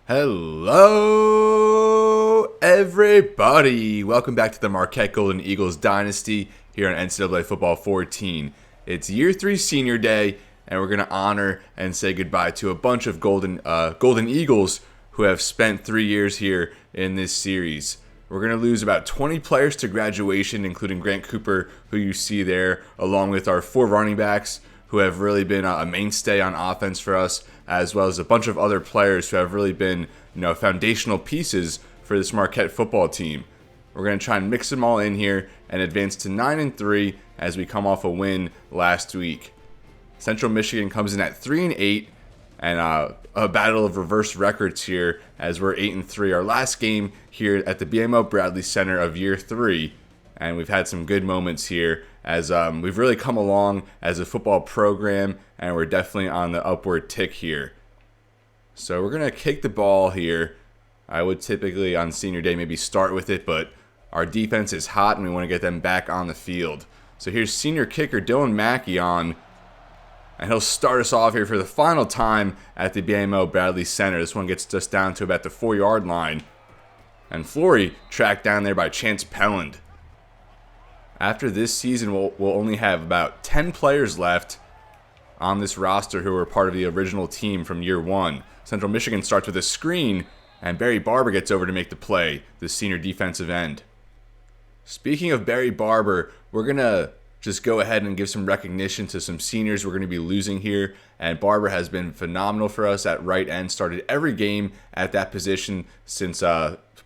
Hello, everybody. Welcome back to the Marquette Golden Eagles Dynasty here on NCAA Football 14. It's Year 3 Senior Day, and we're going to honor and say goodbye to a bunch of Golden Eagles who have spent 3 years here in this series. We're going to lose about 20 players to graduation, including Grant Cooper, who you see there, along with our 4 running backs, who have really been a mainstay on offense for us, as well as a bunch of other players who have really been, foundational pieces for this Marquette football team. We're going to try and mix them all in here and advance to 9-3 as we come off a win last week. Central Michigan comes in at 3-8, and a battle of reverse records here as we're 8-3. Our last game here at the BMO Bradley Center of Year 3, and we've had some good moments here as we've really come along as a football program, and we're definitely on the upward tick here. So we're going to kick the ball here. I would typically on senior day maybe start with it, but our defense is hot and we want to get them back on the field. So here's senior kicker Dylan Mackey on, and he'll start us off here for the final time at the BMO Bradley Center. This one gets us down to about the 4-yard line, and Flory tracked down there by Chance Pelland. After this season, we'll only have about 10 players left on this roster who were part of the original team from year 1. Central Michigan starts with a screen, and Barry Barber gets over to make the play, the senior defensive end. Speaking of Barry Barber, we're going to just go ahead and give some recognition to some seniors we're going to be losing here. And Barber has been phenomenal for us at right end, started every game at that position since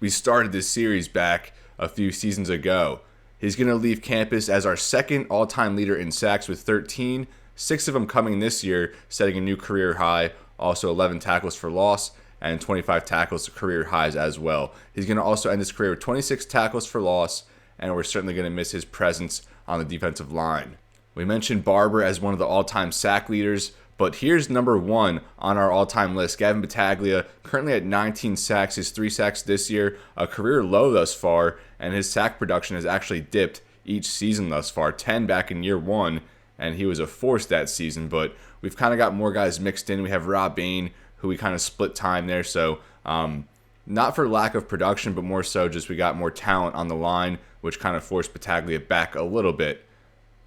we started this series back a few seasons ago. He's going to leave campus as our second all-time leader in sacks with 13, 6 of them coming this year, setting a new career high, also 11 tackles for loss, and 25 tackles to career highs as well. He's going to also end his career with 26 tackles for loss, and we're certainly going to miss his presence on the defensive line. We mentioned Barber as one of the all-time sack leaders, but here's number 1 on our all-time list. Gavin Battaglia, currently at 19 sacks, his 3 sacks this year, a career low thus far, and his sack production has actually dipped each season thus far, 10 back in year 1, and he was a force that season, but we've kind of got more guys mixed in. We have Rob Bain, who we kind of split time there, so not for lack of production, but more so just we got more talent on the line, which kind of forced Battaglia back a little bit.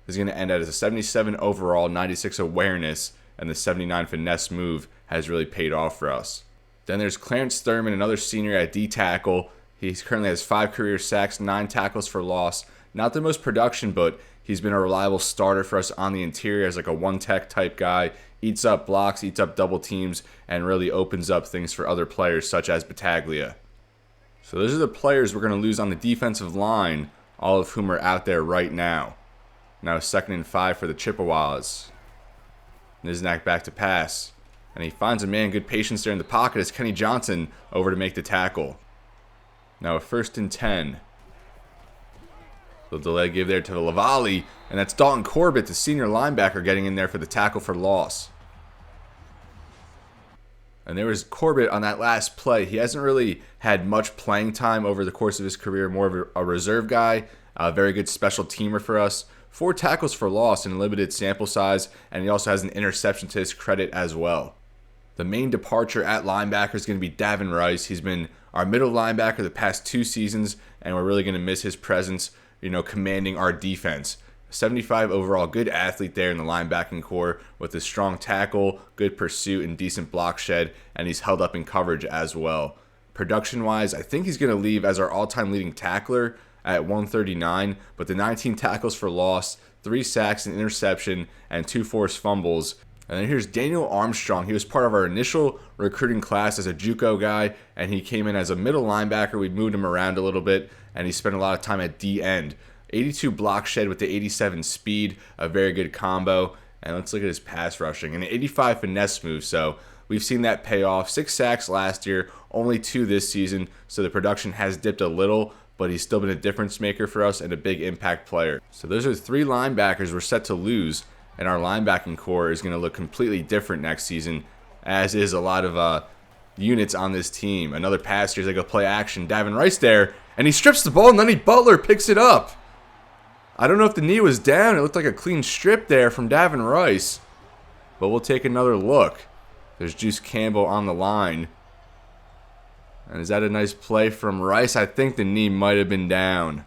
He's going to end as a 77 overall, 96 awareness, and the 79 finesse move has really paid off for us. Then there's Clarence Thurman, another senior at D-tackle. He currently has 5 career sacks, 9 tackles for loss. Not the most production, but he's been a reliable starter for us on the interior as like a one-tech type guy. Eats up blocks, eats up double teams, and really opens up things for other players such as Battaglia. So those are the players we're going to lose on the defensive line, all of whom are out there right now. Now 2nd and 5 for the Chippewas. Niznak back to pass, and he finds a man. Good patience there in the pocket as Kenny Johnson over to make the tackle. Now a 1st and 10. The delay give there to Lavallee, and that's Dalton Corbett, the senior linebacker, getting in there for the tackle for loss. And there was Corbett on that last play. He hasn't really had much playing time over the course of his career, more of a reserve guy, a very good special teamer for us. 4 tackles for loss in a limited sample size, and he also has an interception to his credit as well. The main departure at linebacker is going to be Davin Rice. He's been our middle linebacker the past 2 seasons, and we're really going to miss his presence, commanding our defense. 75 overall, good athlete there in the linebacking core with a strong tackle, good pursuit, and decent block shed, and he's held up in coverage as well. Production-wise, I think he's going to leave as our all-time leading tackler at 139, but the 19 tackles for loss, 3 sacks, an interception, and 2 forced fumbles. And then here's Daniel Armstrong. He was part of our initial recruiting class as a JUCO guy, and he came in as a middle linebacker. We moved him around a little bit, and he spent a lot of time at D-end. 82 block shed with the 87 speed, a very good combo. And let's look at his pass rushing. And an 85 finesse move, so we've seen that pay off. 6 sacks last year, only 2 this season, so the production has dipped a little, but he's still been a difference maker for us and a big impact player. So those are 3 linebackers we're set to lose, and our linebacking core is going to look completely different next season, as is a lot of units on this team. Another pass here as they go play action. Davin Rice there, and he strips the ball, and then Butler picks it up. I don't know if the knee was down. It looked like a clean strip there from Davin Rice, but we'll take another look. There's Juice Campbell on the line. And is that a nice play from Rice? I think the knee might have been down.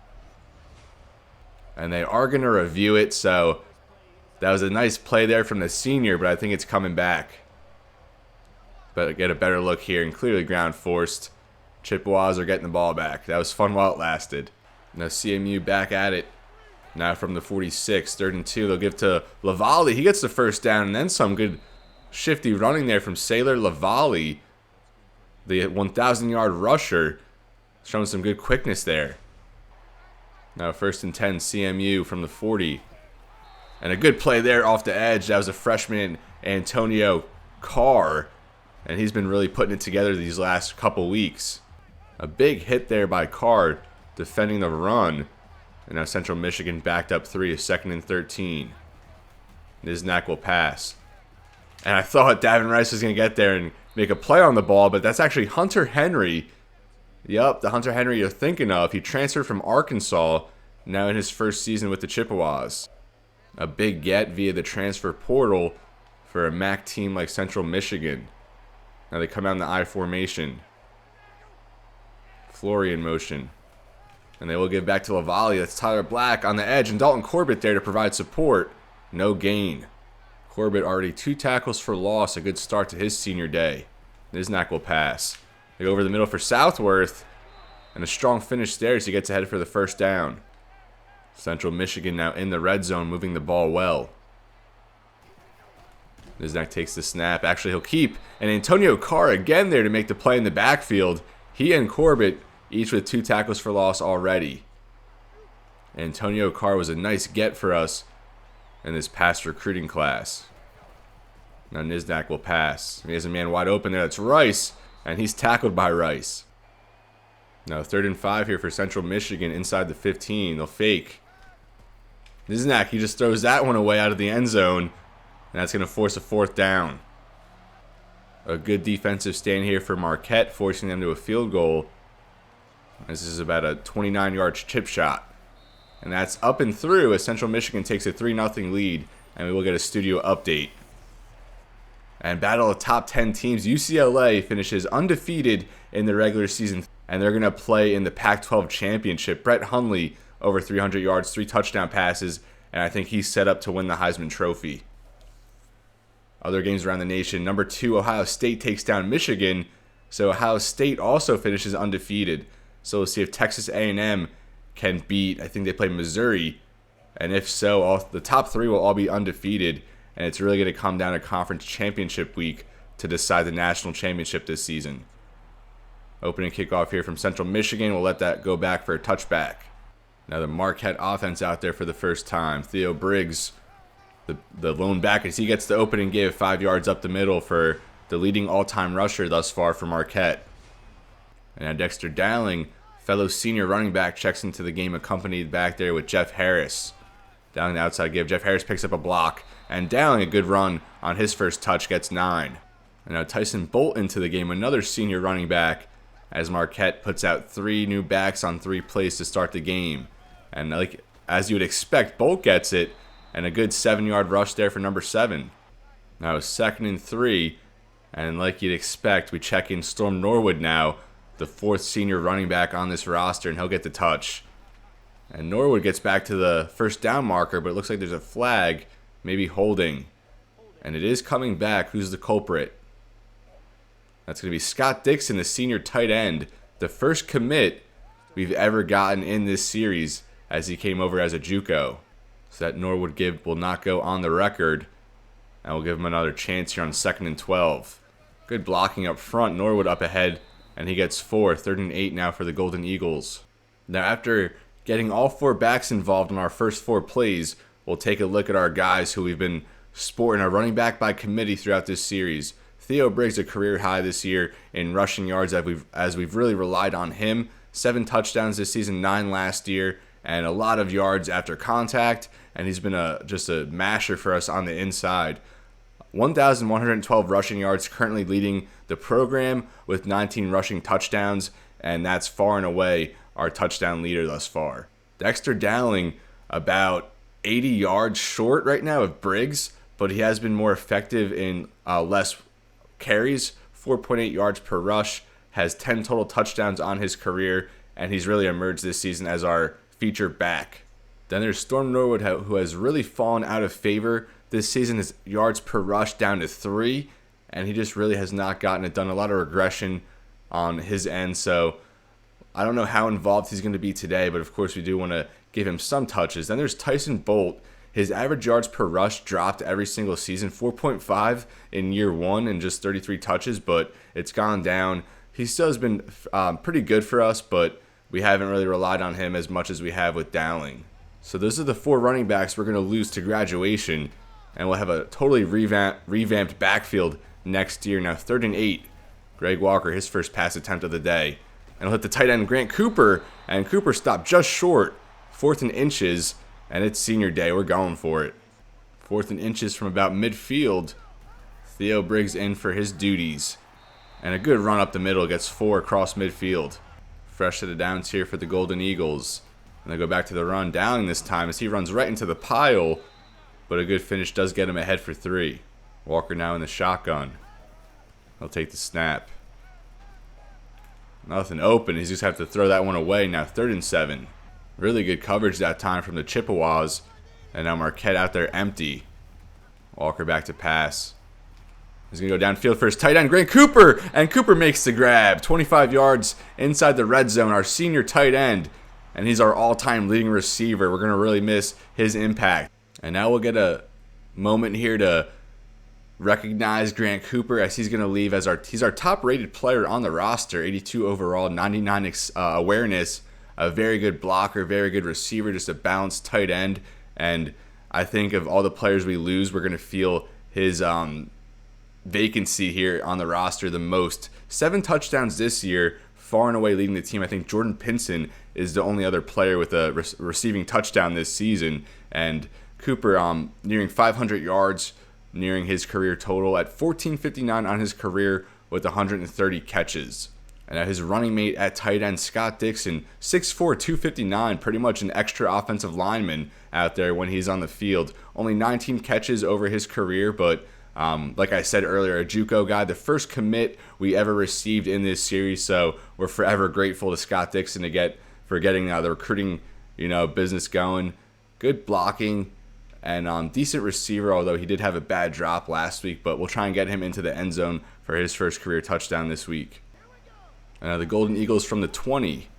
And they are going to review it, so that was a nice play there from the senior, but I think it's coming back. But get a better look here, and clearly ground forced. Chippewas are getting the ball back. That was fun while it lasted. Now CMU back at it. Now from the 46, 3rd and 2, they'll give to Lavallee. He gets the first down, and then some good shifty running there from Sailor Lavallee, the 1,000-yard rusher, showing some good quickness there. Now 1st and 10, CMU from the 40. And a good play there off the edge. That was a freshman, Antonio Carr, and he's been really putting it together these last couple weeks. A big hit there by Carr, defending the run. And now Central Michigan backed up 3, 2nd and 13. Niznak will pass. And I thought Davin Rice was going to get there and make a play on the ball, but that's actually Hunter Henry. Yup, the Hunter Henry you're thinking of. He transferred from Arkansas, now in his first season with the Chippewas. A big get via the transfer portal for a MAC team like Central Michigan. Now they come out in the I formation. Flory in motion. And they will give back to Lavallee. That's Tyler Black on the edge, and Dalton Corbett there to provide support. No gain. Corbett already 2 tackles for loss. A good start to his senior day. Niznak will pass. They go over the middle for Southworth. And a strong finish there as he gets ahead for the first down. Central Michigan now in the red zone, moving the ball well. Niznak takes the snap. Actually, he'll keep. And Antonio Carr again there to make the play in the backfield. He and Corbett each with 2 tackles for loss already. Antonio Carr was a nice get for us in this past recruiting class. Now Niznak will pass. He has a man wide open there. That's Rice. And he's tackled by Rice. Now 3rd and 5 here for Central Michigan inside the 15. They'll fake. Niznak, he just throws that one away out of the end zone. And that's going to force a 4th down. A good defensive stand here for Marquette, forcing them to a field goal. This is about a 29-yard chip shot. And that's up and through as Central Michigan takes a 3-0 lead. And we will get a studio update. And battle of top 10 teams. UCLA finishes undefeated in the regular season. And they're going to play in the Pac-12 championship. Brett Hundley over 300 yards, 3 touchdown passes. And I think he's set up to win the Heisman Trophy. Other games around the nation. Number 2, Ohio State takes down Michigan. So Ohio State also finishes undefeated. So we'll see if Texas A&M can beat, I think they play Missouri. And if so, the top 3 will all be undefeated. And it's really going to come down to conference championship week to decide the national championship this season. Opening kickoff here from Central Michigan. We'll let that go back for a touchback. Now the Marquette offense out there for the first time. Theo Briggs, the lone back, as he gets the opening give 5 yards up the middle for the leading all-time rusher thus far for Marquette. And now Dexter Dowling, fellow senior running back, checks into the game accompanied back there with Jeff Harris. Down the outside give. Jeff Harris picks up a block. And Dowling, a good run on his first touch, gets 9. And now Tyson Bolt into the game, another senior running back, as Marquette puts out 3 new backs on 3 plays to start the game. And as you would expect, Bolt gets it. And a good 7-yard rush there for number 7. Now it's 2nd and 3. And like you'd expect, we check in Storm Norwood now, the 4th senior running back on this roster, and he'll get the touch. And Norwood gets back to the first down marker, but it looks like there's a flag, maybe holding. And it is coming back. Who's the culprit? That's going to be Scott Dixon, the senior tight end, the first commit we've ever gotten in this series as he came over as a JUCO. So that Norwood give will not go on the record. And we'll give him another chance here on 2nd and 12. Good blocking up front. Norwood up ahead. And he gets 4. 3rd and 8 now for the Golden Eagles. Now after getting all 4 backs involved in our first 4 plays, we'll take a look at our guys who we've been sporting our running back by committee throughout this series. Theo Briggs, a career high this year in rushing yards as we've really relied on him. 7 touchdowns this season, 9 last year, and a lot of yards after contact. And he's been just a masher for us on the inside. 1,112 rushing yards, currently leading the program with 19 rushing touchdowns, and that's far and away our touchdown leader thus far. Dexter Dowling, about 80 yards short right now of Briggs, but he has been more effective in less carries, 4.8 yards per rush, has 10 total touchdowns on his career, and he's really emerged this season as our feature back. Then there's Storm Norwood, who has really fallen out of favor this season. His yards per rush down to 3, and he just really has not gotten it done. A lot of regression on his end, so I don't know how involved he's going to be today, but of course we do want to give him some touches. Then there's Tyson Bolt. His average yards per rush dropped every single season, 4.5 in year 1 and just 33 touches, but it's gone down. He still has been pretty good for us, but we haven't really relied on him as much as we have with Dowling. So those are the 4 running backs we're going to lose to graduation, and we'll have a totally revamped backfield next year. Now 3rd and 8, Greg Walker, his first pass attempt of the day. And he'll hit the tight end Grant Cooper, and Cooper stopped just short. 4th and inches, and it's senior day. We're going for it. 4th and inches from about midfield. Theo Briggs in for his duties. And a good run up the middle, gets 4 across midfield. Fresh to the downs here for the Golden Eagles. And they go back to the run. Dowling this time as he runs right into the pile, but a good finish does get him ahead for 3. Walker now in the shotgun. He'll take the snap. Nothing open. He's just have to throw that one away. Now 3rd and 7. Really good coverage that time from the Chippewas. And now Marquette out there empty. Walker back to pass. He's going to go downfield for his tight end, Grant Cooper. And Cooper makes the grab. 25 yards inside the red zone. Our senior tight end. And he's our all-time leading receiver. We're going to really miss his impact. And now we'll get a moment here to recognize Grant Cooper as he's going to leave as he's our top-rated player on the roster. 82 overall, 99 awareness. A very good blocker, very good receiver, just a balanced tight end. And I think of all the players we lose, we're going to feel his vacancy here on the roster the most. 7 touchdowns this year, far and away leading the team. I think Jordan Pinson is the only other player with a receiving touchdown this season. And Cooper nearing 500 yards, nearing his career total at 1459 on his career with 130 catches. And his running mate at tight end, Scott Dixon, 6'4", 259, pretty much an extra offensive lineman out there when he's on the field. Only 19 catches over his career, but like I said earlier, a JUCO guy, the first commit we ever received in this series, so we're forever grateful to Scott Dixon for getting the recruiting business going. Good blocking and decent receiver, although he did have a bad drop last week, but we'll try and get him into the end zone for his first career touchdown this week. The Golden Eagles from the 20.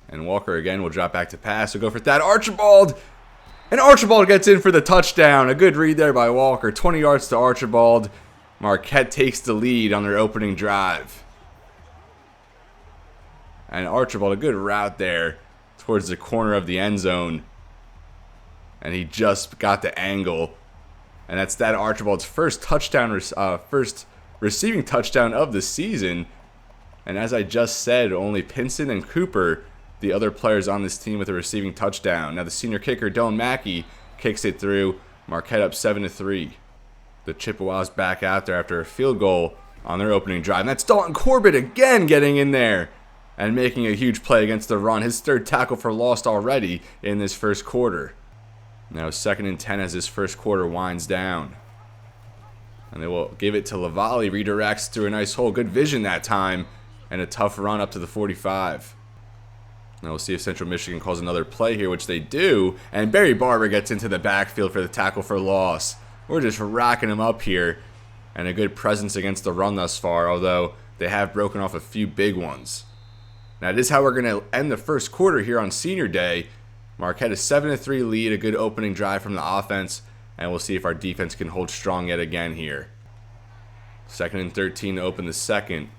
And Walker again will drop back to pass. We'll go for that. Archibald! And Archibald gets in for the touchdown. A good read there by Walker. 20 yards to Archibald. Marquette takes the lead on their opening drive. And Archibald, a good route there towards the corner of the end zone. And he just got the angle. And that's that Archibald's first touchdown, first receiving touchdown of the season. And as I just said, only Pinson and Cooper, the other players on this team with a receiving touchdown. Now the senior kicker, Dylan Mackey, kicks it through. Marquette up 7-3. The Chippewas back out there after a field goal on their opening drive. And that's Dalton Corbett again getting in there and making a huge play against the run. His 3rd tackle for loss already in this first quarter. Now 2nd and 10 as this first quarter winds down. And they will give it to Lavallee. Redirects through a nice hole. Good vision that time. And a tough run up to the 45. Now we'll see if Central Michigan calls another play here, which they do. And Barry Barber gets into the backfield for the tackle for loss. We're just racking him up here. And a good presence against the run thus far, although they have broken off a few big ones. Now this is how we're going to end the first quarter here on Senior Day. Marquette a 7-3 lead, a good opening drive from the offense. And we'll see if our defense can hold strong yet again here. 2nd and 13 to open the second.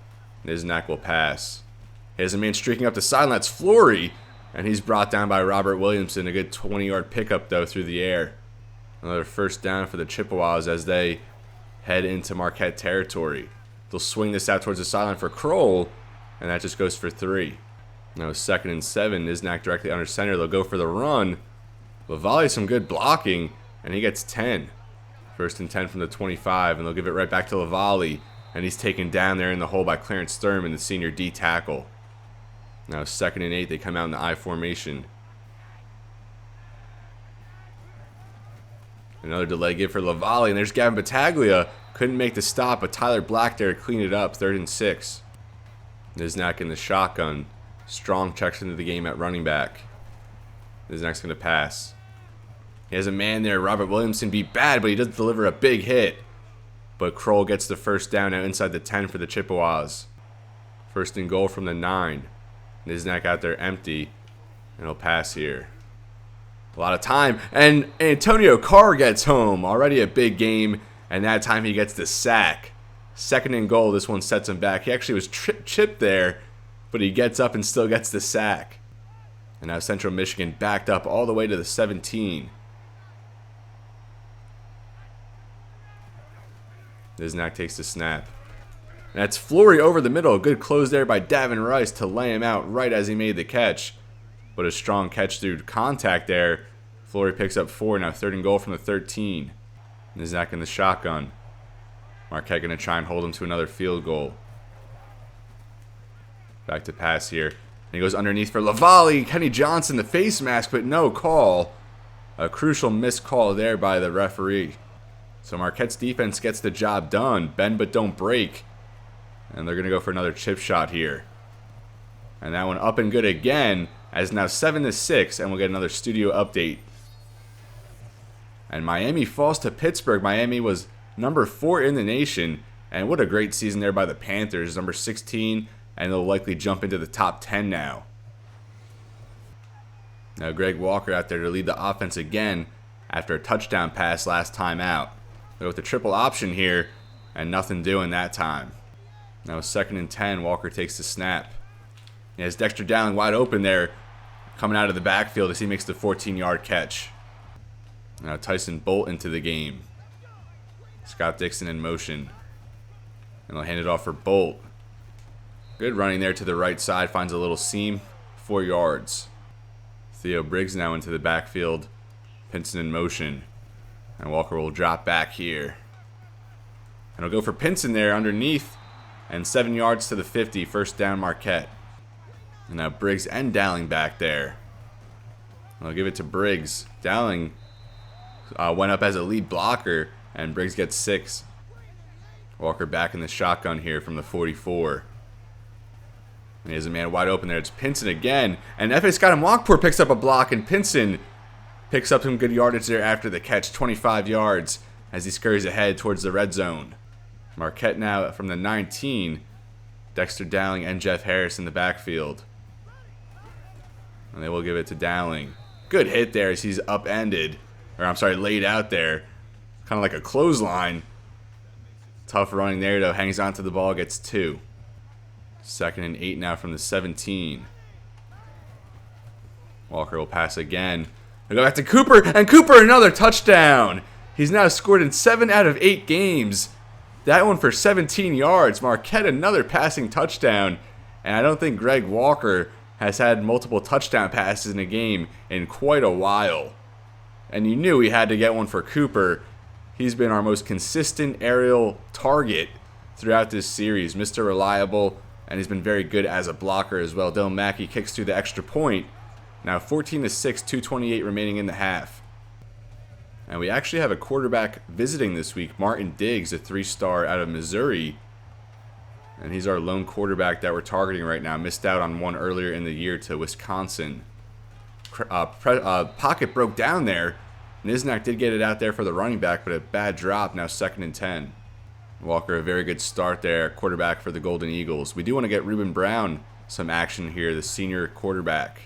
Niznak will pass. Here's a man streaking up the sideline. That's Flory. And he's brought down by Robert Williamson. A good 20-yard pickup, though, through the air. Another first down for the Chippewas as they head into Marquette territory. They'll swing this out towards the sideline for Kroll. And that just goes for 3. Now 2nd and 7. Niznak directly under center. They'll go for the run. Lavallee some good blocking. And he gets 10. 1st and 10 from the 25. And they'll give it right back to Lavallee. And he's taken down there in the hole by Clarence Thurman, the senior D tackle. Now 2nd and 8, they come out in the I formation. Another delay give for Lavallee, and there's Gavin Battaglia. Couldn't make the stop, but Tyler Black there to clean it up. 3rd and 6. Niznak in the shotgun. Strong checks into the game at running back. Niznak's going to pass. He has a man there. Robert Williamson beat bad, but he does deliver a big hit. But Kroll gets the first down now inside the 10 for the Chippewas. First and goal from the 9. Niznak out there empty. And he'll pass here. A lot of time. And Antonio Carr gets home. Already a big game. And that time he gets the sack. Second and goal. This one sets him back. He actually was chipped there. But he gets up and still gets the sack. And now Central Michigan backed up all the way to the 17. Niznak takes the snap. And that's Flory over the middle. Good close there by Davin Rice to lay him out right as he made the catch. But a strong catch through contact there. Flory picks up 4. Now third and goal from the 13. Niznak in the shotgun. Marquette going to try and hold him to another field goal. Back to pass here. And he goes underneath for Lavallee. Kenny Johnson, the face mask, but no call. A crucial missed call there by the referee. So Marquette's defense gets the job done. Bend but don't break. And they're going to go for another chip shot here. And that one up and good again. As now 7-6. And we'll get another studio update. And Miami falls to Pittsburgh. Miami was number 4 in the nation. And what a great season there by the Panthers. Number 16. And they'll likely jump into the top 10 now. Now Greg Walker out there to lead the offense again. After a touchdown pass last time out. They're with the triple option here, and nothing doing that time. Now second and 10, Walker takes the snap. He has Dexter Dowling wide open there, coming out of the backfield as he makes the 14-yard catch. Now Tyson Bolt into the game. Scott Dixon in motion. And they'll hand it off for Bolt. Good running there to the right side, finds a little seam, 4 yards. Theo Briggs now into the backfield. Pinson in motion. And Walker will drop back here. And he'll go for Pinson there underneath. And 7 yards to the 50. First down Marquette. And now Briggs and Dowling back there. I'll give it to Briggs. Dowling went up as a lead blocker. And Briggs gets 6. Walker back in the shotgun here from the 44. And he has a man wide open there. It's Pinson again. And F.A. Scott and Walkpour picks up a block. And Pinson picks up some good yardage there after the catch, 25 yards, as he scurries ahead towards the red zone. Marquette now from the 19, Dexter Dowling and Jeff Harris in the backfield. And they will give it to Dowling. Good hit there as he's upended, laid out there. Kind of like a clothesline. Tough running there though, hangs on to the ball, gets 2. Second and 8 now from the 17. Walker will pass again. They go back to Cooper, and Cooper another touchdown. He's now scored in 7 out of 8 games. That one for 17 yards. Marquette another passing touchdown. And I don't think Greg Walker has had multiple touchdown passes in a game in quite a while. And you knew he had to get one for Cooper. He's been our most consistent aerial target throughout this series. Mr. Reliable, and he's been very good as a blocker as well. Dylan Mackey kicks through the extra point. Now 14-6, 2:28 remaining in the half. And we actually have a quarterback visiting this week, Martin Diggs, a 3-star out of Missouri. And he's our lone quarterback that we're targeting right now. Missed out on one earlier in the year to Wisconsin. Pocket broke down there. Niznak did get it out there for the running back, but a bad drop. Now 2nd and 10. Walker, a very good start there, quarterback for the Golden Eagles. We do want to get Ruben Brown some action here, the senior quarterback.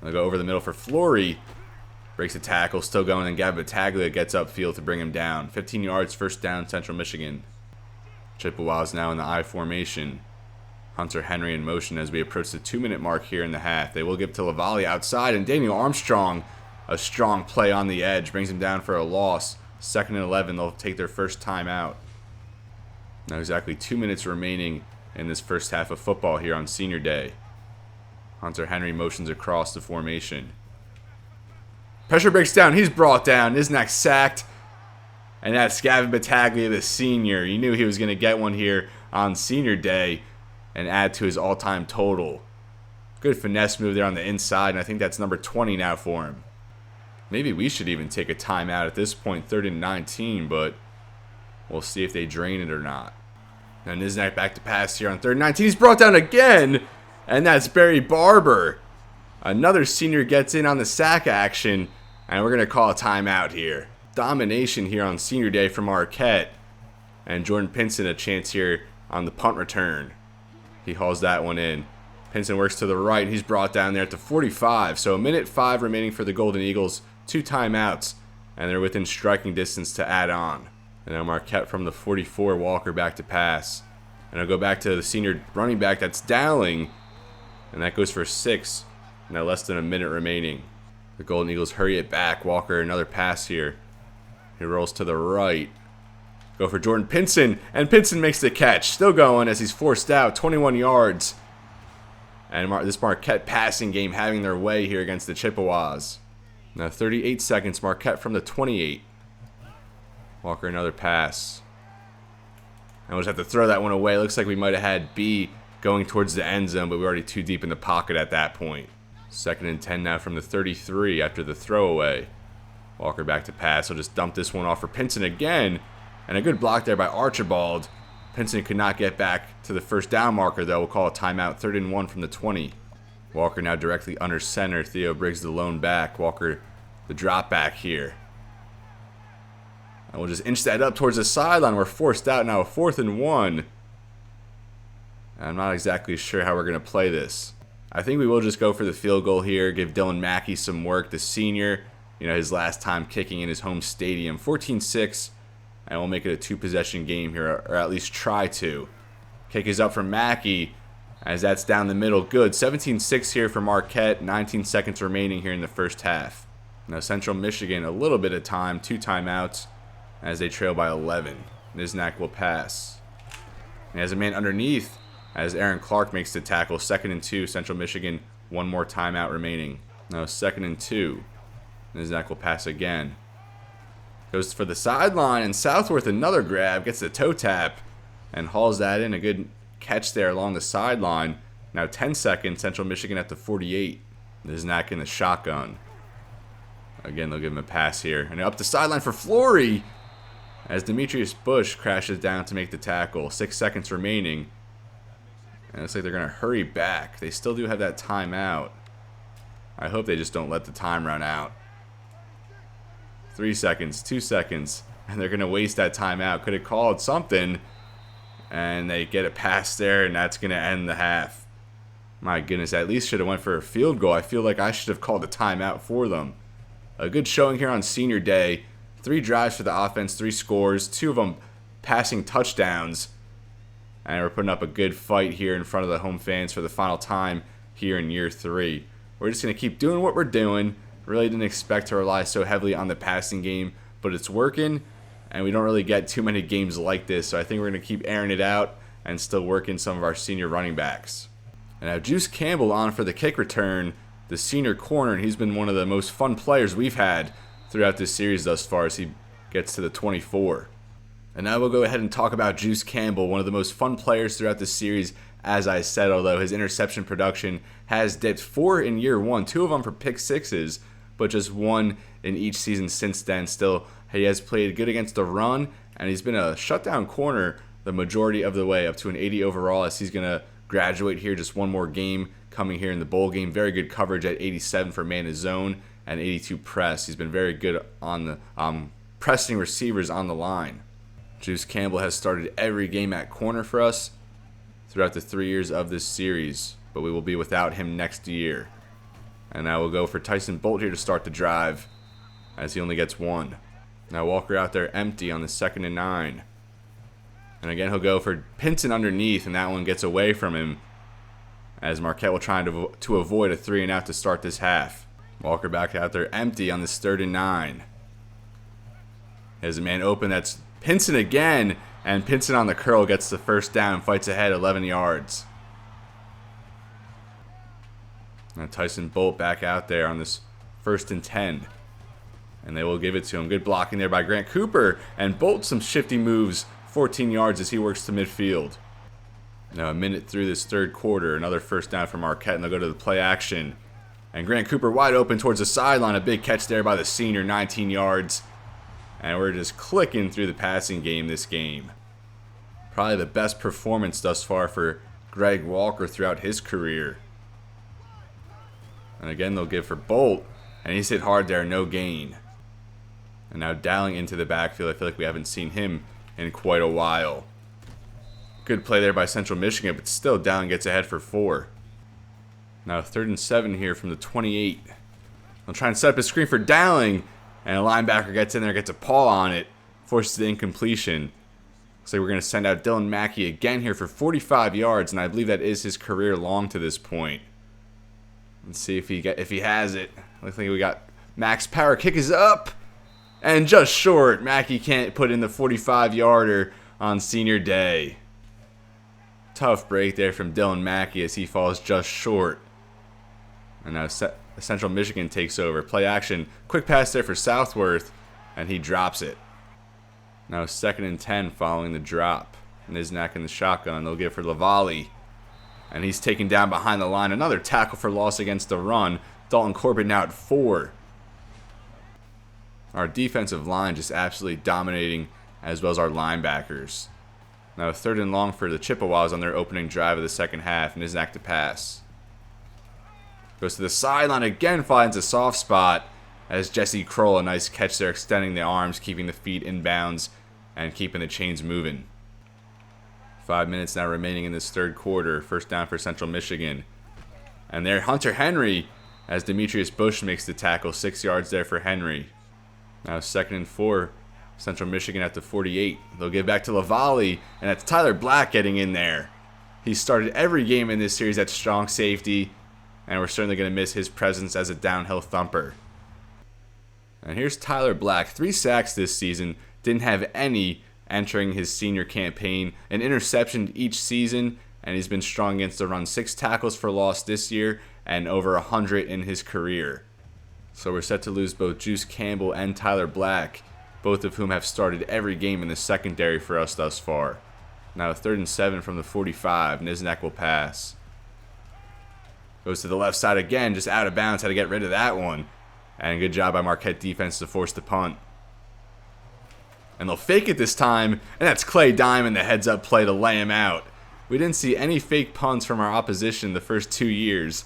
They'll go over the middle for Flory. Breaks a tackle, still going, and Gavin Battaglia gets upfield to bring him down. 15 yards, first down, Central Michigan. Chippewas now in the I formation. Hunter Henry in motion as we approach the 2-minute mark here in the half. They will give to Lavallee outside, and Daniel Armstrong, a strong play on the edge, brings him down for a loss. 2nd and 11, they'll take their first time out. Now exactly 2 minutes remaining in this first half of football here on Senior Day. Hunter Henry motions across the formation. Pressure breaks down. He's brought down. Niznak sacked. And that's Gavin Battaglia, the senior. You knew he was going to get one here on Senior Day and add to his all-time total. Good finesse move there on the inside, and I think that's number 20 now for him. Maybe we should even take a timeout at this point, 3rd and 19, but we'll see if they drain it or not. And Niznak back to pass here on 3rd and 19. He's brought down again. And that's Barry Barber. Another senior gets in on the sack action. And we're going to call a timeout here. Domination here on senior day from Marquette. And Jordan Pinson a chance here on the punt return. He hauls that one in. Pinson works to the right. He's brought down there at the 45. So 1:05 remaining for the Golden Eagles. 2 timeouts. And they're within striking distance to add on. And now Marquette from the 44. Walker back to pass. And I'll go back to the senior running back. That's Dowling. And that goes for 6. Now less than a minute remaining. The Golden Eagles hurry it back. Walker another pass here. He rolls to the right. Go for Jordan Pinson. And Pinson makes the catch. Still going as he's forced out. 21 yards. And this Marquette passing game having their way here against the Chippewas. Now 38 seconds. Marquette from the 28. Walker another pass. And we'll just have to throw that one away. Looks like we might have had B going towards the end zone, but we're already too deep in the pocket at that point. 2nd and 10 now from the 33 after the throwaway. Walker back to pass. He'll just dump this one off for Pinson again. And a good block there by Archibald. Pinson could not get back to the first down marker, though. We'll call a timeout. 3rd and 1 from the 20. Walker now directly under center. Theo Briggs the lone back. Walker the drop back here. And we'll just inch that up towards the sideline. We're forced out now. 4th and 1. I'm not exactly sure how we're going to play this. I think we will just go for the field goal here. Give Dylan Mackey some work. The senior, his last time kicking in his home stadium. 14-6. And we'll make it a 2-possession game here, or at least try to. Kick is up from Mackey, as that's down the middle. Good. 17-6 here for Marquette. 19 seconds remaining here in the first half. Now Central Michigan, a little bit of time. 2 timeouts as they trail by 11. Niznak will pass. He has a man underneath as Aaron Clark makes the tackle. 2nd and 2. Central Michigan, 1 more timeout remaining. Now 2nd and 2. Niznak will pass again. Goes for the sideline, and Southworth another grab, gets the toe tap, and hauls that in. A good catch there along the sideline. Now 10 seconds, Central Michigan at the 48. Niznak in the shotgun. Again, they'll give him a pass here. And up the sideline for Flory, as Demetrius Bush crashes down to make the tackle. 6 seconds remaining. And it looks like they're going to hurry back. They still do have that timeout. I hope they just don't let the time run out. 3 seconds, 2 seconds, and they're going to waste that timeout. Could have called something, and they get a pass there, and that's going to end the half. My goodness, at least should have went for a field goal. I feel like I should have called a timeout for them. A good showing here on senior day. 3 drives for the offense, 3 scores, 2 of them passing touchdowns. And we're putting up a good fight here in front of the home fans for the final time here in year 3. We're just going to keep doing what we're doing. Really didn't expect to rely so heavily on the passing game, but it's working, and we don't really get too many games like this, so I think we're going to keep airing it out and still working some of our senior running backs. And now Juice Campbell on for the kick return, the senior corner, and he's been one of the most fun players we've had throughout this series thus far as he gets to the 24. And now we'll go ahead and talk about Juice Campbell, one of the most fun players throughout this series, as I said, although his interception production has dipped. 4 in year 1, 2 of them for pick sixes, but just 1 in each season since then. Still, he has played good against the run, and he's been a shutdown corner the majority of the way, up to an 80 overall, as he's going to graduate here. Just 1 more game coming here in the bowl game. Very good coverage at 87 for man to zone and 82 press. He's been very good on the pressing receivers on the line. Juice Campbell has started every game at corner for us throughout the 3 years of this series, but we will be without him next year. And now we'll go for Tyson Bolt here to start the drive, as he only gets 1. Now Walker out there empty on the 2nd and 9. And again, he'll go for Pinson underneath, and that one gets away from him, as Marquette will try to avoid a 3 and out to start this half. Walker back out there empty on this 3rd and 9. There's a man open, that's Pinson again, and Pinson on the curl gets the first down and fights ahead 11 yards. Now Tyson Bolt back out there on this 1st and 10. And they will give it to him. Good blocking there by Grant Cooper. And Bolt some shifty moves. 14 yards as he works to midfield. Now a minute through this 3rd quarter. Another first down for Marquette. And they'll go to the play action. And Grant Cooper wide open towards the sideline. A big catch there by the senior. 19 yards. And we're just clicking through the passing game this game. Probably the best performance thus far for Greg Walker throughout his career. And again, they'll give for Bolt. And he's hit hard there, no gain. And now Dowling into the backfield. I feel like we haven't seen him in quite a while. Good play there by Central Michigan, but still Dowling gets ahead for 4. Now 3rd and 7 here from the 28. They'll try and set up a screen for Dowling. And a linebacker gets in there, gets a paw on it. Forces the incompletion. Looks like we're going to send out Dylan Mackey again here for 45 yards. And I believe that is his career long to this point. Let's see if he has it. Looks like we got Max Power. Kick is up. And just short. Mackey can't put in the 45-yarder on senior day. Tough break there from Dylan Mackey as he falls just short. And now Central Michigan takes over. Play action. Quick pass there for Southworth. And he drops it. Now 2nd and 10 following the drop. Niznak in the shotgun. They'll give for Lavallee. And he's taken down behind the line. Another tackle for loss against the run. Dalton Corbett now at 4. Our defensive line just absolutely dominating, as well as our linebackers. Now 3rd and long for the Chippewas on their opening drive of the second half. Niznak to pass. Goes to the sideline again, finds a soft spot. As Jesse Kroll, a nice catch there, extending the arms, keeping the feet in bounds, and keeping the chains moving. 5 minutes now remaining in this 3rd quarter. First down for Central Michigan. And there, Hunter Henry, as Demetrius Bush makes the tackle. 6 yards there for Henry. Now 2nd and 4. Central Michigan at the 48. They'll give back to Lavallee, and that's Tyler Black getting in there. He started every game in this series at strong safety, and we're certainly going to miss his presence as a downhill thumper. And here's Tyler Black. 3 sacks this season. Didn't have any entering his senior campaign. An interception each season, and he's been strong against the run. 6 tackles for loss this year, and over 100 in his career. So we're set to lose both Juice Campbell and Tyler Black, both of whom have started every game in the secondary for us thus far. Now 3rd and 7 from the 45. Niznak will pass. Goes to the left side again, just out of bounds. Had to get rid of that one. And good job by Marquette defense to force the punt. And they'll fake it this time, and that's Clay Diamond, the heads-up play to lay him out. We didn't see any fake punts from our opposition the first 2 years,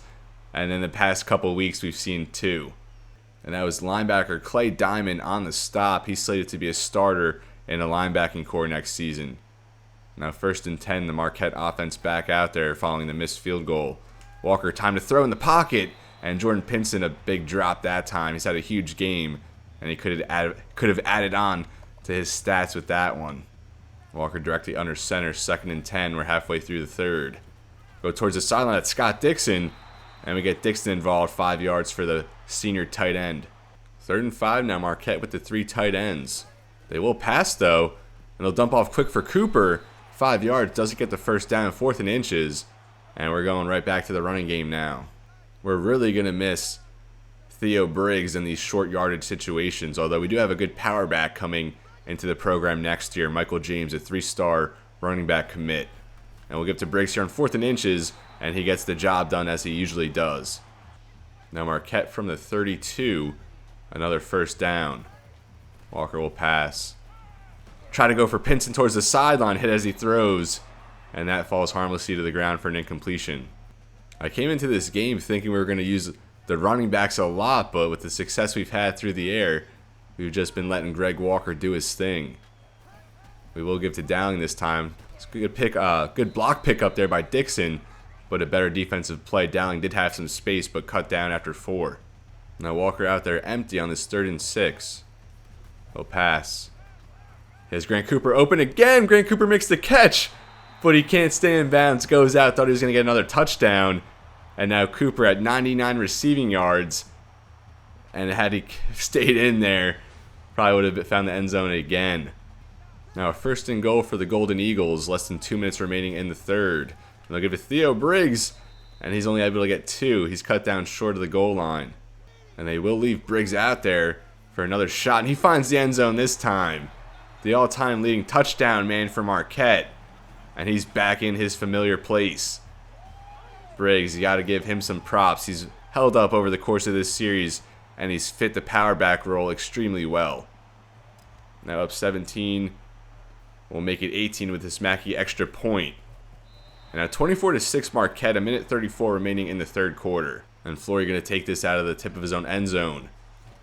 and in the past couple weeks we've seen 2. And that was linebacker Clay Diamond on the stop. He's slated to be a starter in a linebacking core next season. Now 1st and 10, the Marquette offense back out there following the missed field goal. Walker, time to throw in the pocket, and Jordan Pinson, a big drop that time. He's had a huge game, and he could have added on to his stats with that one. Walker directly under center, 2nd and 10. We're halfway through the 3rd. Go towards the sideline at Scott Dixon, and we get Dixon involved, 5 yards for the senior tight end. 3rd and 5 now, Marquette with the 3 tight ends. They will pass, though, and they'll dump off quick for Cooper. 5 yards, doesn't get the first down, 4th and inches, and we're going right back to the running game now. We're really going to miss Theo Briggs in these short yardage situations, although we do have a good power back coming into the program next year. Michael James, a 3-star running back commit. And we'll give to Briggs here on 4th and inches, and he gets the job done as he usually does. Now Marquette from the 32, another first down. Walker will pass. Try to go for Pinson towards the sideline, hit as he throws, and that falls harmlessly to the ground for an incompletion. I came into this game thinking we were going to use the running backs a lot, but with the success we've had through the air, we've just been letting Greg Walker do his thing. We will give to Dowling this time. It's a good block pick up there by Dixon, but a better defensive play. Dowling did have some space, but cut down after 4. Now Walker out there empty on this 3rd and 6. He'll pass. Here's Grant Cooper open again. Grant Cooper makes the catch, but he can't stay in bounds. Goes out. Thought he was going to get another touchdown. And now Cooper at 99 receiving yards. And had he stayed in there, probably would have found the end zone again. Now a 1st and goal for the Golden Eagles. Less than 2 minutes remaining in the 3rd. And they'll give it to Theo Briggs. And he's only able to get 2. He's cut down short of the goal line. And they will leave Briggs out there for another shot. And he finds the end zone this time. The all-time leading touchdown man for Marquette. And he's back in his familiar place. Briggs, you got to give him some props. He's held up over the course of this series, and he's fit the power back role extremely well. Now up 17. We'll make it 18 with this Mackey extra point. And now 24-6 Marquette, a minute 34 remaining in the third quarter. And Flory going to take this out of the tip of his own end zone.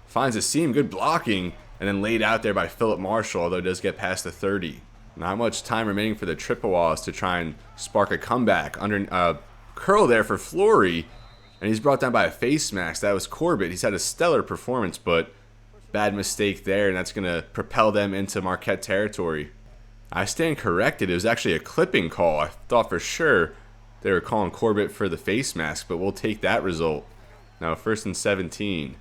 Finds a seam, good blocking, and then laid out there by Philip Marshall, although it does get past the 30. Not much time remaining for the Chippewas to try and spark a comeback. Under curl there for Flory, and he's brought down by a face mask. That was Corbett. He's had a stellar performance, but bad mistake there, and that's going to propel them into Marquette territory. I stand corrected. It was actually a clipping call. I thought for sure they were calling Corbett for the face mask, but we'll take that result. Now 1st and 17.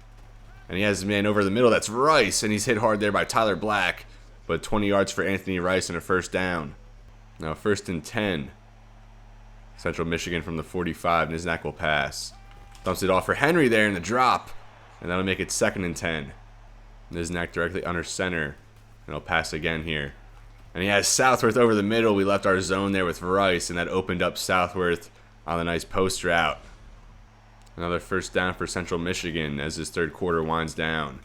And he has his man over the middle. That's Rice, and he's hit hard there by Tyler Black. But 20 yards for Anthony Rice and a first down. Now 1st and 10. Central Michigan from the 45. Niznak will pass. Dumps it off for Henry there in the drop. And that'll make it 2nd and 10. Niznak directly under center. And he'll pass again here. And he has Southworth over the middle. We left our zone there with Rice, and that opened up Southworth on the nice post route. Another first down for Central Michigan as this third quarter winds down.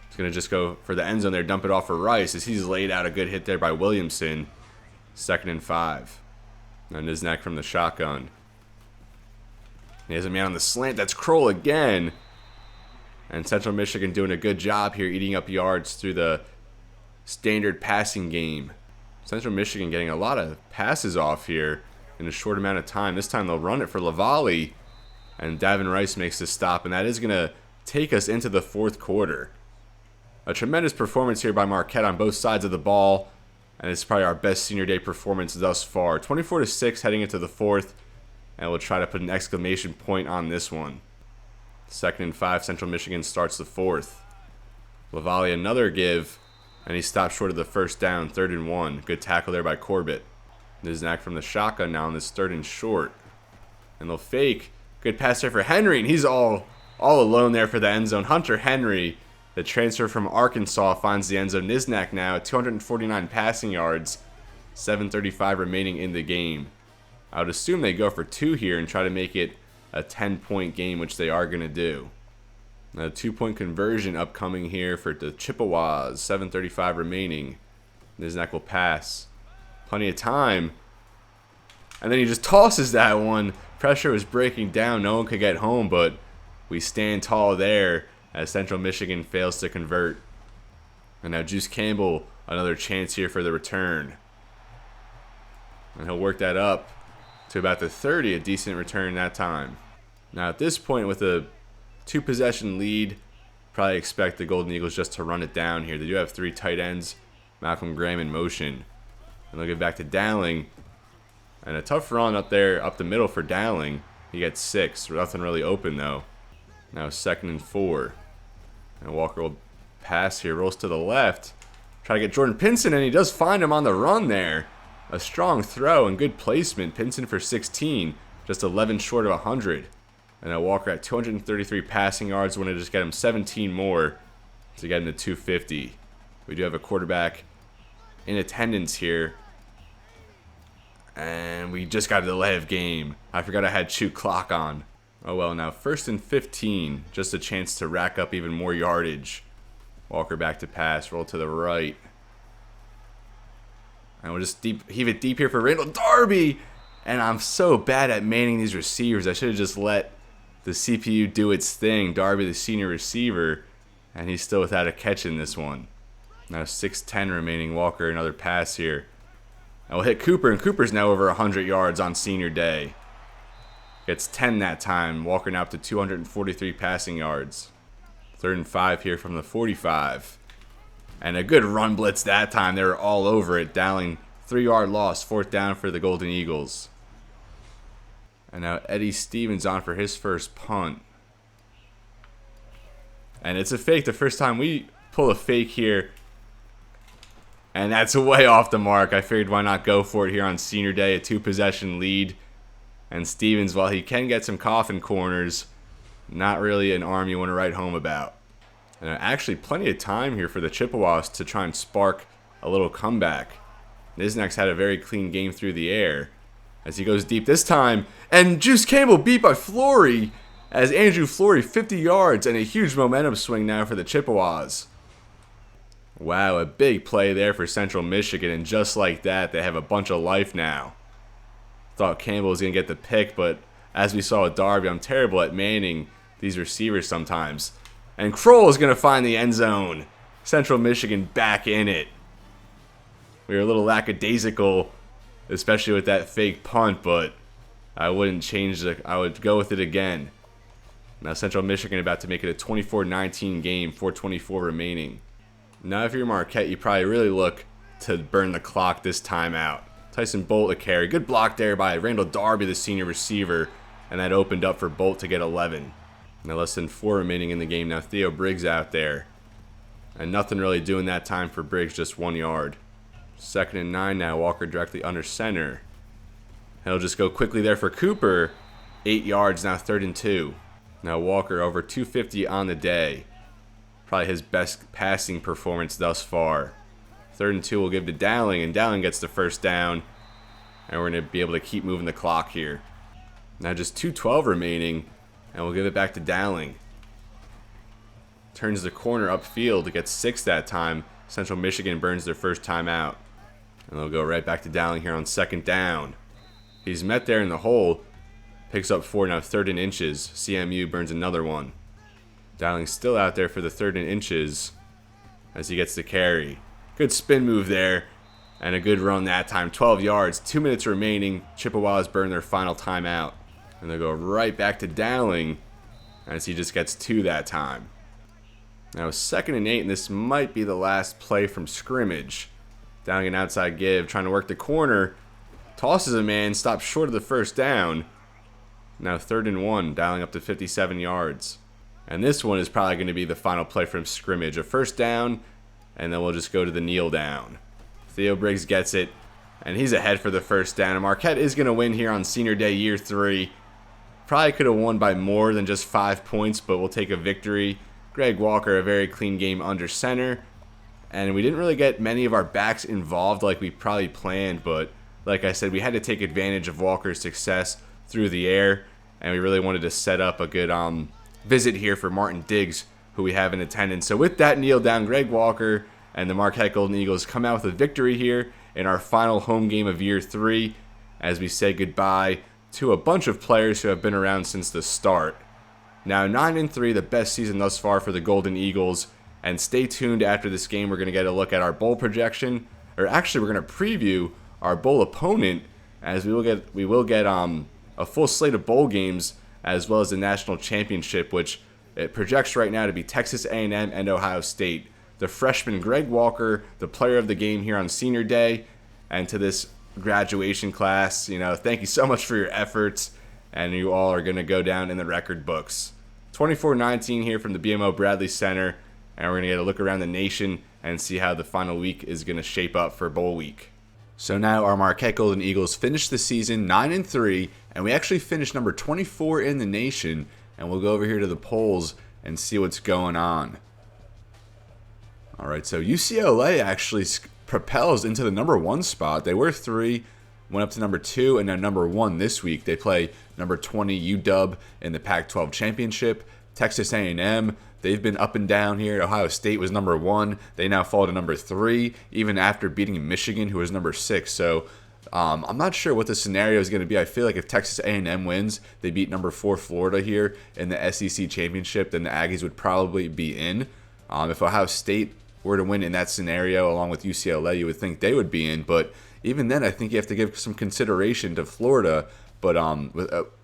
He's going to just go for the end zone there, dump it off for Rice as he's laid out a good hit there by Williamson. 2nd and 5. Now Niznak from the shotgun. He has a man on the slant. That's Kroll again. And Central Michigan doing a good job here, eating up yards through the standard passing game. Central Michigan getting a lot of passes off here in a short amount of time. This time they'll run it for Lavallee, and Davin Rice makes the stop, and that is going to take us into the fourth quarter. A tremendous performance here by Marquette on both sides of the ball, and it's probably our best senior day performance thus far. 24-6 heading into the fourth, and we'll try to put an exclamation point on this one. 2nd and 5, Central Michigan starts the fourth. Lavallee another give, and he stopped short of the first down, 3rd and 1. Good tackle there by Corbett. Niznak from the shotgun now on this 3rd and short. And they'll fake. Good pass there for Henry, and he's all alone there for the end zone. Hunter Henry, the transfer from Arkansas, finds the end zone. Niznak now at 249 passing yards, 7:35 remaining in the game. I would assume they go for 2 here and try to make it a 10-point game, which they are going to do. A 2-point conversion upcoming here for the Chippewas. 7:35 remaining. Niznak will pass. Plenty of time. And then he just tosses that one. Pressure was breaking down. No one could get home, but we stand tall there as Central Michigan fails to convert. And now Juice Campbell, another chance here for the return. And he'll work that up to about the 30. A decent return that time. Now at this point with a 2-possession lead, probably expect the Golden Eagles just to run it down here. They do have 3 tight ends. Malcolm Graham in motion. And they'll get back to Dowling. And a tough run up there, up the middle for Dowling. He gets 6. Nothing really open though. Now 2nd and 4. And Walker will pass here. Rolls to the left. Try to get Jordan Pinson, and he does find him on the run there. A strong throw and good placement. Pinson for 16. Just 11 short of 100. And now Walker at 233 passing yards. Want to just get him 17 more to get him to 250. We do have a quarterback in attendance here. And we just got a delay of game. I forgot I had shoot clock on. Oh well, now 1st and 15. Just a chance to rack up even more yardage. Walker back to pass. Roll to the right. And we'll just heave it deep here for Randall Darby. And I'm so bad at manning these receivers. I should have just let the CPU do its thing. Darby, the senior receiver, and he's still without a catch in this one. Now 6:10 remaining. Walker, another pass here. And we'll hit Cooper, and Cooper's now over 100 yards on senior day. Gets 10 that time. Walker now up to 243 passing yards. 3rd and 5 here from the 45. And a good run blitz that time. They were all over it. Dowling, 3-yard loss. 4th down for the Golden Eagles. And now Eddie Stevens on for his first punt. And it's a fake the first time we pull a fake here. And that's way off the mark. I figured why not go for it here on senior day. A 2-possession lead. And Stevens, while he can get some coffin corners, not really an arm you want to write home about. And actually plenty of time here for the Chippewas to try and spark a little comeback. Niznak's had a very clean game through the air as he goes deep this time. And Juice Campbell beat by Flory as Andrew Flory 50 yards and a huge momentum swing now for the Chippewas. Wow, a big play there for Central Michigan, and just like that, they have a bunch of life now. Thought Campbell was going to get the pick, but as we saw with Darby, I'm terrible at manning these receivers sometimes. And Kroll is going to find the end zone. Central Michigan back in it. We were a little lackadaisical, especially with that fake punt, but I wouldn't change I would go with it again. Now Central Michigan about to make it a 24-19 game, 4:24 remaining. Now if you're Marquette, you probably really look to burn the clock this time out. Tyson Bolt a carry. Good block there by Randall Darby, the senior receiver, and that opened up for Bolt to get 11. Now less than 4 remaining in the game. Now Theo Briggs out there. And nothing really doing that time for Briggs, just 1 yard. 2nd and 9 now. Walker directly under center. He'll just go quickly there for Cooper. 8 yards now, 3rd and 2. Now Walker over 250 on the day. Probably his best passing performance thus far. 3rd and 2 will give to Dowling, and Dowling gets the first down. And we're going to be able to keep moving the clock here. Now just 2:12 remaining, and we'll give it back to Dowling. Turns the corner upfield to get 6 that time. Central Michigan burns their first timeout. And they'll go right back to Dowling here on 2nd down. He's met there in the hole. Picks up 4 now, 3rd and inches. CMU burns another one. Dowling still out there for the 3rd and inches as he gets the carry. Good spin move there and a good run that time. 12 yards, 2 minutes remaining. Chippewas burn their final timeout. And they'll go right back to Dowling as he just gets 2 that time. Now 2nd and 8, and this might be the last play from scrimmage. Dowling an outside give, trying to work the corner. Tosses a man, stops short of the first down. Now 3rd and 1, Dowling up to 57 yards. And this one is probably going to be the final play from scrimmage. A first down, and then we'll just go to the kneel down. Theo Briggs gets it, and he's ahead for the first down. And Marquette is going to win here on Senior Day, Year 3. Probably could have won by more than just 5 points, but we'll take a victory. Greg Walker, a very clean game under center. And we didn't really get many of our backs involved like we probably planned, but like I said, we had to take advantage of Walker's success through the air, and we really wanted to set up a good visit here for Martin Diggs, who we have in attendance. So with that kneel down, Greg Walker and the Marquette Golden Eagles come out with a victory here in our final home game of Year 3 as we say goodbye to a bunch of players who have been around since the start. Now 9-3, the best season thus far for the Golden Eagles. And stay tuned after this game. We're going to get a look at our bowl projection, or actually we're going to preview our bowl opponent, as we will get a full slate of bowl games as well as the national championship, which it projects right now to be Texas A&M and Ohio State. The freshman Greg Walker, the player of the game here on Senior Day, and to this graduation class, thank you so much for your efforts, and you all are going to go down in the record books. 24-19 here from the BMO Bradley Center. And we're going to get a look around the nation and see how the final week is going to shape up for bowl week. So now our Marquette Golden Eagles finished the season 9-3, and we actually finished number 24 in the nation. And we'll go over here to the polls and see what's going on. All right, so UCLA actually propels into the number 1 spot. They were 3, went up to number 2, and now number 1 this week. They play number 20 UW in the Pac-12 championship. Texas A&M, they've been up and down here. Ohio State was number 1. They now fall to number 3, even after beating Michigan, who was number 6. So I'm not sure what the scenario is going to be. I feel like if Texas A&M wins, they beat number 4 Florida here in the SEC championship, then the Aggies would probably be in. If Ohio State were to win in that scenario, along with UCLA, you would think they would be in. But even then, I think you have to give some consideration to Florida. But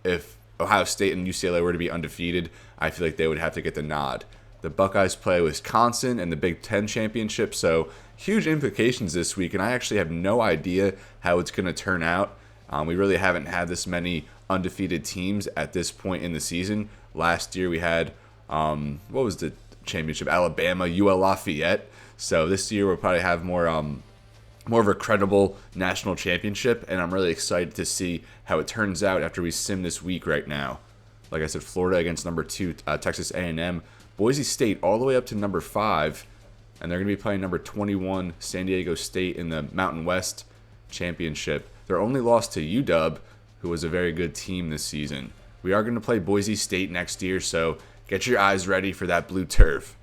if Ohio State and UCLA were to be undefeated, I feel like they would have to get the nod. The Buckeyes play Wisconsin in the Big Ten championship, so huge implications this week, and I actually have no idea how it's going to turn out. We really haven't had this many undefeated teams at this point in the season. Last year we had, what was the championship? Alabama, UL Lafayette. So this year we'll probably have more of a credible national championship, and I'm really excited to see how it turns out after we sim this week right now. Like I said, Florida against number 2, Texas A&M. Boise State all the way up to number 5, and they're going to be playing number 21, San Diego State in the Mountain West championship. Their only loss to UW, who was a very good team this season. We are going to play Boise State next year, so get your eyes ready for that blue turf.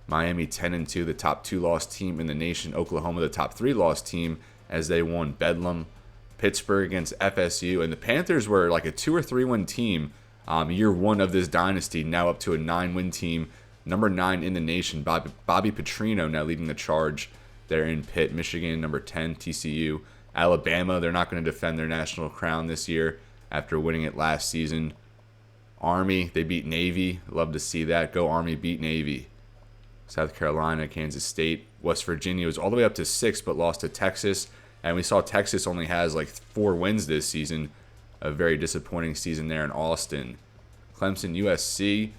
Miami 10-2, the top 2 loss team in the nation. Oklahoma, the top 3 loss team, as they won Bedlam. Pittsburgh against FSU, and the Panthers were like a 2 or 3 win team year 1 of this dynasty, now up to a 9-win team, number 9 in the nation. Bobby Petrino now leading the charge there in Pitt. Michigan, number 10, TCU. Alabama, they're not going to defend their national crown this year after winning it last season. Army, they beat Navy. Love to see that. Go Army, beat Navy. South Carolina, Kansas State. West Virginia was all the way up to 6 but lost to Texas. And we saw Texas only has like 4 wins this season. A very disappointing season there in Austin. Clemson, USC,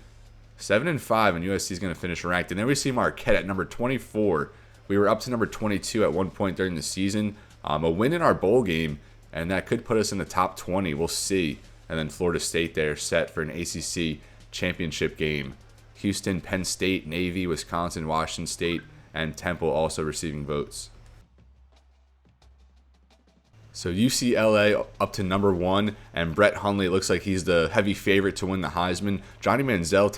7-5, and USC is going to finish ranked. And then we see Marquette at number 24. We were up to number 22 at one point during the season. A win in our bowl game, and that could put us in the top 20. We'll see. And then Florida State there set for an ACC championship game. Houston, Penn State, Navy, Wisconsin, Washington State, and Temple also receiving votes. So UCLA up to number 1, and Brett Hundley looks like he's the heavy favorite to win the Heisman. Johnny Manziel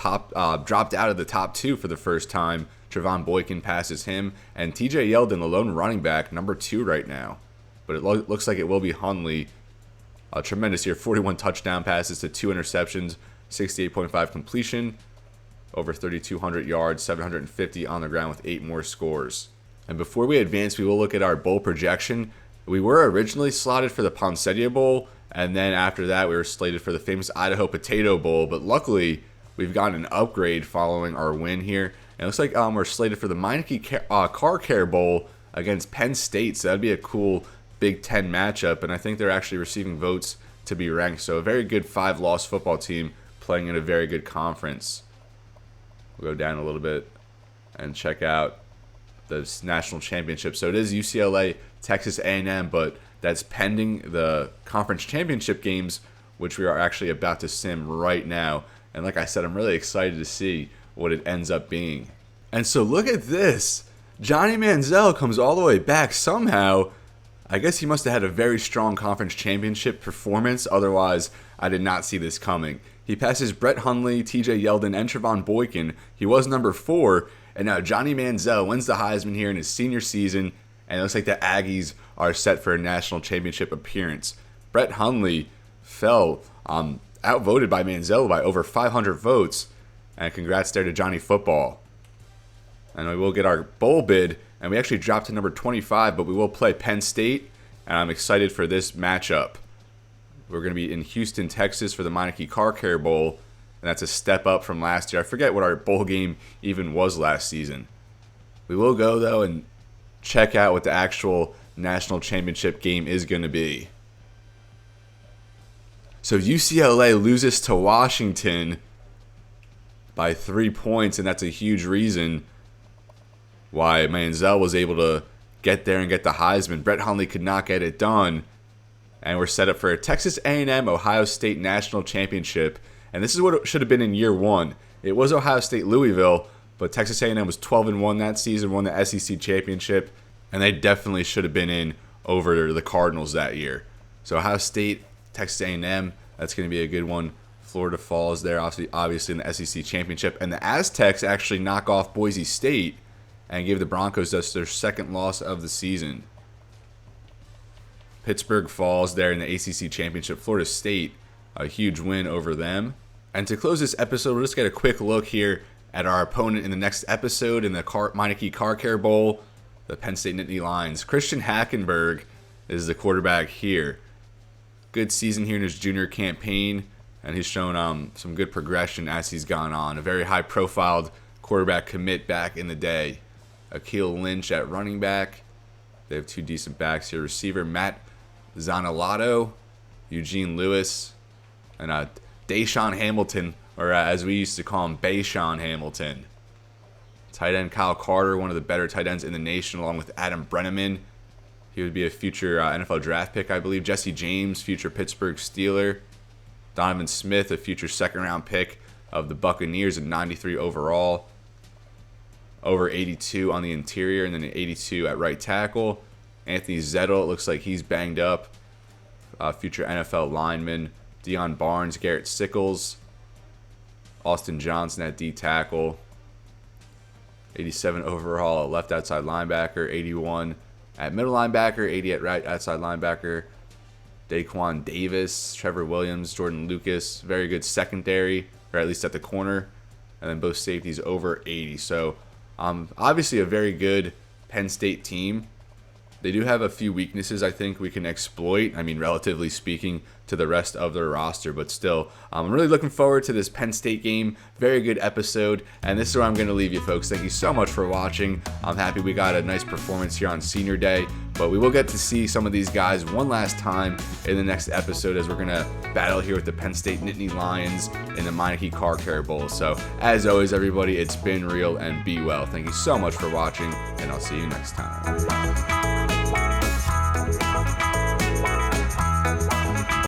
dropped out of the top 2 for the first time. Trevon Boykin passes him, and TJ Yeldon, the lone running back, number 2 right now. But it looks like it will be Hundley. A tremendous year, 41 touchdown passes to 2 interceptions, 68.5 completion, over 3,200 yards, 750 on the ground with 8 more scores. And before we advance, we will look at our bowl projection. We were originally slotted for the Poinsettia Bowl, and then after that we were slated for the famous Idaho Potato Bowl, but luckily we've gotten an upgrade following our win here. And it looks like we're slated for the Meineke Car Care Bowl against Penn State, so that'd be a cool Big Ten matchup, and I think they're actually receiving votes to be ranked. So a very good 5-loss football team playing in a very good conference. We'll go down a little bit and check out the national championship. So it is UCLA, Texas A&M, but that's pending the conference championship games, which we are actually about to sim right now. And like I said, I'm really excited to see what it ends up being. And so look at this. Johnny Manziel comes all the way back somehow. I guess he must have had a very strong conference championship performance. Otherwise, I did not see this coming. He passes Brett Hundley, TJ Yeldon, and Trevon Boykin. He was number 4. And now Johnny Manziel wins the Heisman here in his senior season. And it looks like the Aggies are set for a national championship appearance. Brett Hundley fell outvoted by Manziel by over 500 votes. And congrats there to Johnny Football. And we will get our bowl bid. And we actually dropped to number 25, but we will play Penn State. And I'm excited for this matchup. We're going to be in Houston, Texas for the Meineke Car Care Bowl. And that's a step up from last year. I forget what our bowl game even was last season. We will go, though, and check out what the actual national championship game is going to be. So UCLA loses to Washington by 3 points, and that's a huge reason why Manziel was able to get there and get the Heisman. Brett Hundley could not get it done. And we're set up for a Texas A&M Ohio State National Championship. And this is what it should have been in year 1. It was Ohio State Louisville, but Texas A&M was 12-1 that season, won the SEC Championship, and they definitely should have been in over the Cardinals that year. So Ohio State, Texas A&M, that's going to be a good one. Florida falls there, obviously in the SEC Championship. And the Aztecs actually knock off Boise State and give the Broncos just their second loss of the season. Pittsburgh falls there in the ACC Championship. Florida State, a huge win over them. And to close this episode, we'll just get a quick look here at our opponent in the next episode in the Meineke Car Care Bowl, the Penn State Nittany Lions. Christian Hackenberg is the quarterback here. Good season here in his junior campaign, and he's shown some good progression as he's gone on. A very high-profiled quarterback commit back in the day. Akeel Lynch at running back. They have 2 decent backs here. Receiver Matt Zanalato, Eugene Lewis, and Deshaun Hamilton, or as we used to call him, Bayshawn Hamilton. Tight end Kyle Carter, one of the better tight ends in the nation, along with Adam Brenneman. He would be a future NFL draft pick, I believe. Jesse James, future Pittsburgh Steeler. Donovan Smith, a future second-round pick of the Buccaneers at 93 overall. Over 82 on the interior, and then an 82 at right tackle. Anthony Zettel, it looks like he's banged up. Future NFL lineman. Deion Barnes, Garrett Sickles. Austin Johnson at D tackle. 87 overall at left outside linebacker, 81 at middle linebacker, 80 at right outside linebacker. Daquan Davis, Trevor Williams, Jordan Lucas, very good secondary, or at least at the corner. And then both safeties over 80. So obviously a very good Penn State team. They do have a few weaknesses I think we can exploit. I mean, relatively speaking to the rest of their roster, but still, I'm really looking forward to this Penn State game. Very good episode, and this is where I'm going to leave you, folks. Thank you so much for watching. I'm happy we got a nice performance here on Senior Day, but we will get to see some of these guys one last time in the next episode as we're going to battle here with the Penn State Nittany Lions in the Meineke Car Care Bowl. So, as always, everybody, it's been real and be well. Thank you so much for watching, and I'll see you next time.